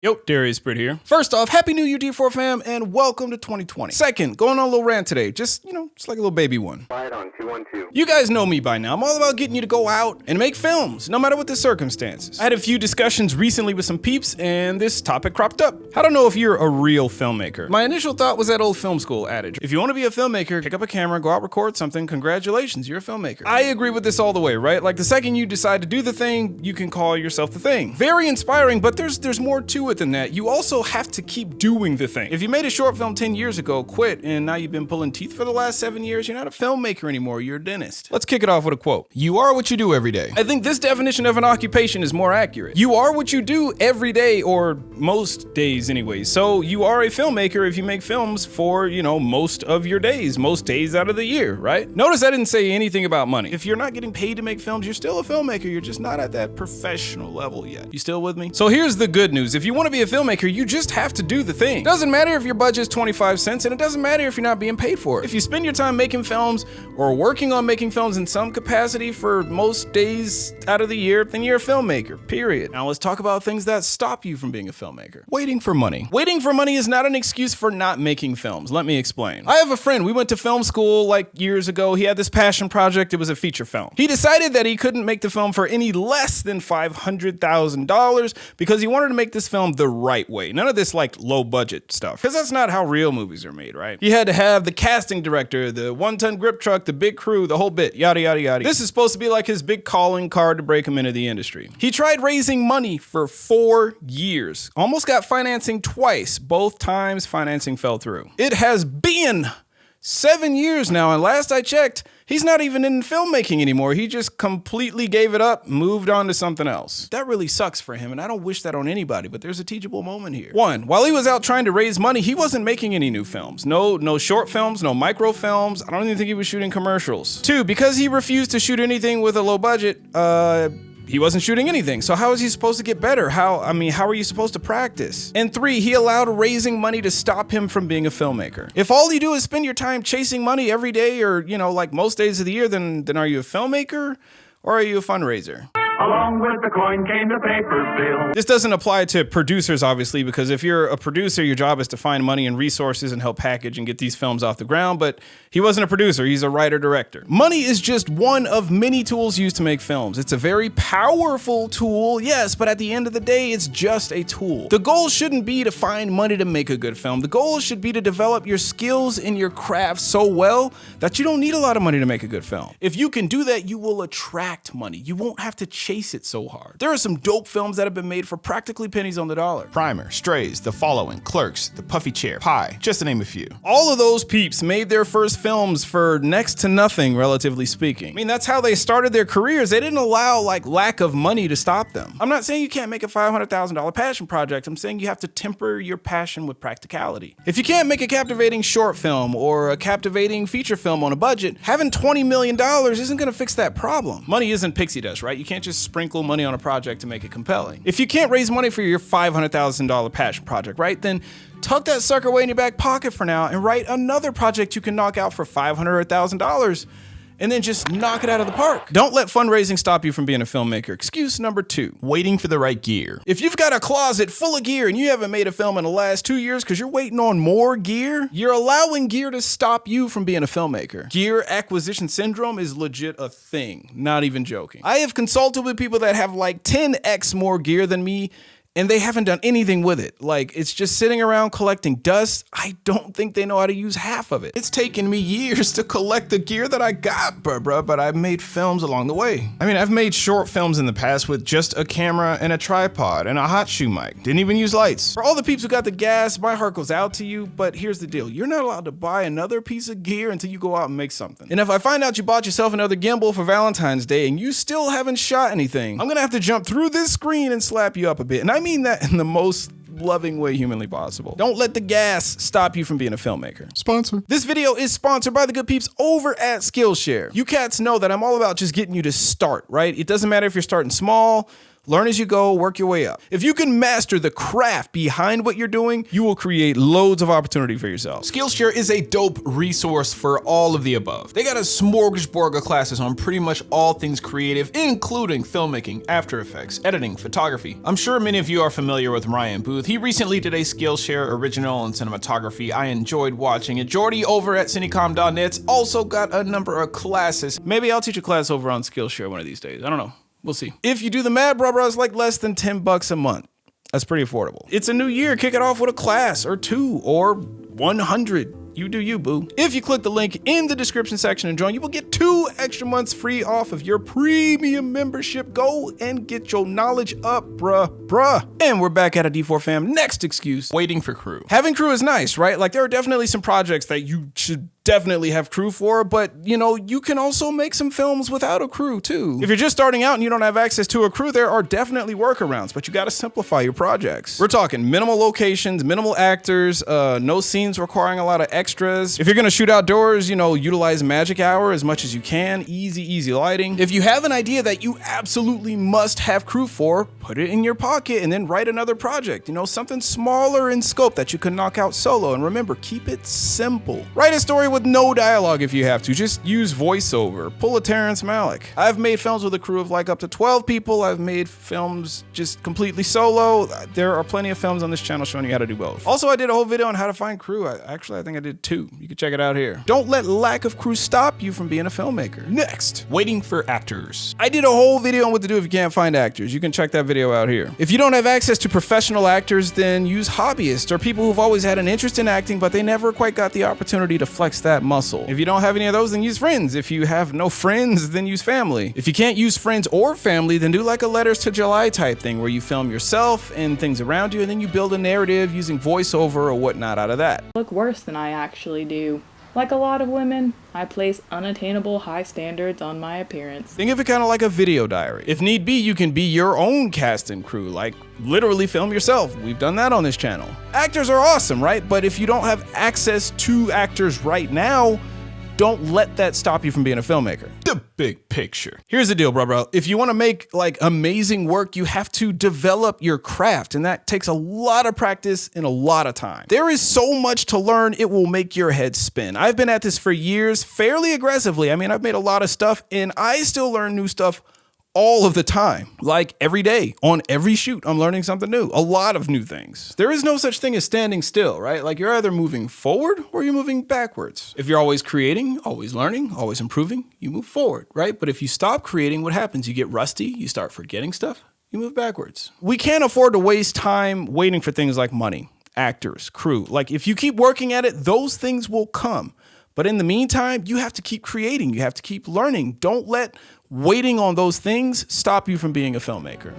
Yo, Darius Britt here. First off, Happy New Year, D4 fam, and welcome to 2020. Second, going on a little rant today, just like a little baby one. Quiet on 212. You guys know me by now. I'm all about getting you to go out and make films, no matter what the circumstances. I had a few discussions recently with some peeps, and this topic cropped up. I don't know if you're a real filmmaker. My initial thought was that old film school adage. If you want to be a filmmaker, pick up a camera, go out, record something, congratulations, you're a filmmaker. I agree with this all the way, right? Like the second you decide to do the thing, you can call yourself the thing. Very inspiring, but there's more to it than that. You also have to keep doing the thing. If you made a short film 10 years ago, quit, and now you've been pulling teeth for the last 7 years, you're not a filmmaker anymore, you're a dentist. Let's kick it off with a quote. You are what you do every day. I think this definition of an occupation is more accurate. You are what you do every day, or most days anyway. So you are a filmmaker if you make films for, most of your days, most days out of the year, right? Notice I didn't say anything about money. If you're not getting paid to make films, you're still a filmmaker. You're just not at that professional level yet. You still with me? So here's the good news. If you want to be a filmmaker, you just have to do the thing. Doesn't matter if your budget's 25 cents, and it doesn't matter if you're not being paid for it. If you spend your time making films or working on making films in some capacity for most days out of the year, then you're a filmmaker, period. Now let's talk about things that stop you from being a filmmaker. Waiting for money. Waiting for money is not an excuse for not making films. Let me explain. I have a friend, we went to film school like years ago. He had this passion project, it was a feature film. He decided that he couldn't make the film for any less than $500,000 because he wanted to make this film the right way. None of this like low budget stuff, because that's not how real movies are made, right? You had to have the casting director, the 1-ton grip truck, the big crew, the whole bit, yada, yada, yada. This is supposed to be like his big calling card to break him into the industry. He tried raising money for 4 years, almost got financing twice. Both times financing fell through. It has been 7 years now, and last I checked, he's not even in filmmaking anymore. He just completely gave it up, moved on to something else. That really sucks for him, and I don't wish that on anybody, but there's a teachable moment here. One, while he was out trying to raise money, he wasn't making any new films. No short films, no micro films. I don't even think he was shooting commercials. Two, because he refused to shoot anything with a low budget, he wasn't shooting anything. So how is he supposed to get better? How are you supposed to practice? And three, he allowed raising money to stop him from being a filmmaker. If all you do is spend your time chasing money every day or, like most days of the year, then are you a filmmaker or are you a fundraiser? Along with the coin came the paper bill. This doesn't apply to producers, obviously, because if you're a producer, your job is to find money and resources and help package and get these films off the ground, but he wasn't a producer, he's a writer-director. Money is just one of many tools used to make films. It's a very powerful tool, yes, but at the end of the day, it's just a tool. The goal shouldn't be to find money to make a good film. The goal should be to develop your skills in your craft so well that you don't need a lot of money to make a good film. If you can do that, you will attract money. You won't have to chase it so hard. There are some dope films that have been made for practically pennies on the dollar. Primer, Strays, The Following, Clerks, The Puffy Chair, Pie, just to name a few. All of those peeps made their first films for next to nothing, relatively speaking. I mean, that's how they started their careers. They didn't allow lack of money to stop them. I'm not saying you can't make a $500,000 passion project. I'm saying you have to temper your passion with practicality. If you can't make a captivating short film or a captivating feature film on a budget, having $20 million isn't gonna fix that problem. Money isn't pixie dust, right? You can't just sprinkle money on a project to make it compelling. If you can't raise money for your $500,000 passion project, right, then tuck that sucker away in your back pocket for now and write another project you can knock out for $500 or $1,000 and then just knock it out of the park. Don't let fundraising stop you from being a filmmaker. Excuse number 2, waiting for the right gear. If you've got a closet full of gear and you haven't made a film in the last 2 years because you're waiting on more gear, you're allowing gear to stop you from being a filmmaker. Gear acquisition syndrome is legit a thing, not even joking. I have consulted with people that have 10x more gear than me, and they haven't done anything with it. It's just sitting around collecting dust. I don't think they know how to use half of it. It's taken me years to collect the gear that I got, bruh, but I've made films along the way. I mean, I've made short films in the past with just a camera and a tripod and a hot shoe mic. Didn't even use lights. For all the peeps who got the gas, my heart goes out to you, but here's the deal. You're not allowed to buy another piece of gear until you go out and make something. And if I find out you bought yourself another gimbal for Valentine's Day and you still haven't shot anything, I'm gonna have to jump through this screen and slap you up a bit. And I mean that in the most loving way humanly possible. Don't let the gas stop you from being a filmmaker. Sponsor. This video is sponsored by the good peeps over at Skillshare. You cats know that I'm all about just getting you to start, right? It doesn't matter if you're starting small, Learn as you go, work your way up. If you can master the craft behind what you're doing, you will create loads of opportunity for yourself. Skillshare is a dope resource for all of the above. They got a smorgasbord of classes on pretty much all things creative, including filmmaking, After Effects, editing, photography. I'm sure many of you are familiar with Ryan Booth. He recently did a Skillshare original in cinematography. I enjoyed watching it. Jordy over at cinecom.net's also got a number of classes. Maybe I'll teach a class over on Skillshare one of these days. I don't know. We'll see. If you do the math, bro, it's like less than $10 a month. That's pretty affordable. It's a new year. Kick it off with a class or 2 or 100. You do you, boo. If you click the link in the description section and join, you will get 2 extra months free off of your premium membership. Go and get your knowledge up, bruh. And we're back at a D4 fam. Next excuse, waiting for crew. Having crew is nice, right? Like there are definitely some projects that you should definitely have crew for, but you know, you can also make some films without a crew too. If you're just starting out and you don't have access to a crew, there are definitely workarounds, but you gotta simplify your projects. We're talking minimal locations, minimal actors, no scenes requiring a lot of extras. If you're gonna shoot outdoors, you know, utilize magic hour as much as you can, easy lighting. If you have an idea that you absolutely must have crew for, put it in your pocket and then write another project, you know, something smaller in scope that you can knock out solo. And remember, keep it simple. Write a story with no dialogue if you have to. Just use voiceover. Pull a Terrence Malick. I've made films with a crew of like up to 12 people. I've made films just completely solo. There are plenty of films on this channel showing you how to do both. Also, I did a whole video on how to find crew. I think I did 2. You can check it out here. Don't let lack of crew stop you from being a filmmaker. Next, waiting for actors. I did a whole video on what to do if you can't find actors. You can check that video out here. If you don't have access to professional actors, then use hobbyists or people who've always had an interest in acting, but they never quite got the opportunity to flex that muscle. If you don't have any of those, then use friends. If you have no friends, then use family. If you can't use friends or family, then do like a Letters to July type thing where you film yourself and things around you, and then you build a narrative using voiceover or whatnot out of that. Look worse than I actually do. Like a lot of women, I place unattainable high standards on my appearance. Think of it kind of like a video diary. If need be, you can be your own cast and crew, like literally film yourself. We've done that on this channel. Actors are awesome, right? But if you don't have access to actors right now, don't let that stop you from being a filmmaker. The big picture. Here's the deal, bro. If you want to make like amazing work, you have to develop your craft, and that takes a lot of practice and a lot of time. There is so much to learn, it will make your head spin. I've been at this for years, fairly aggressively. I mean, I've made a lot of stuff, and I still learn new stuff all of the time. Like every day, on every shoot, I'm learning something new. A lot of new things. There is no such thing as standing still, right? Like you're either moving forward or you're moving backwards. If you're always creating, always learning, always improving, you move forward, right? But if you stop creating, what happens? You get rusty, you start forgetting stuff, you move backwards. We can't afford to waste time waiting for things like money, actors, crew. Like if you keep working at it, those things will come. But in the meantime, you have to keep creating. You have to keep learning. Don't let waiting on those things stop you from being a filmmaker.